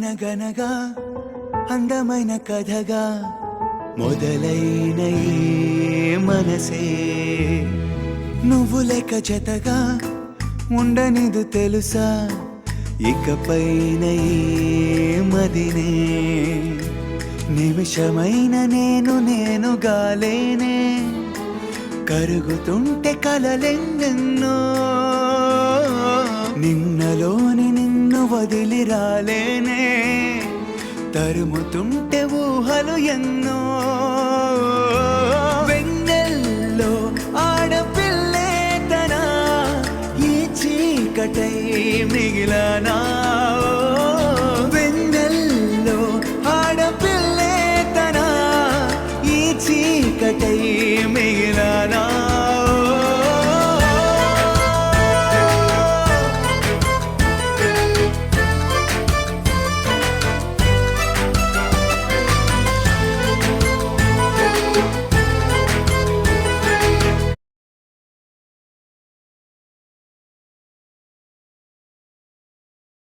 అనగనగా అందమైన కథగా మొదలైన ఈ మనసే నువ్వు లేక జతగా ఉండనిదు తెలుసా ఇకపైన ఈ మదినే నిమిషమైన నేనుగా లేనే కరుగుతుంటే కలలెన్నెన్నో నిన్నలోని నిన్ను వదిలి రాలేనే తరుముతుంటే ఊహలు ఎన్నో వెన్నెల్లో ఆడపిల్లే తన ఈ చీకటై మిగిలనా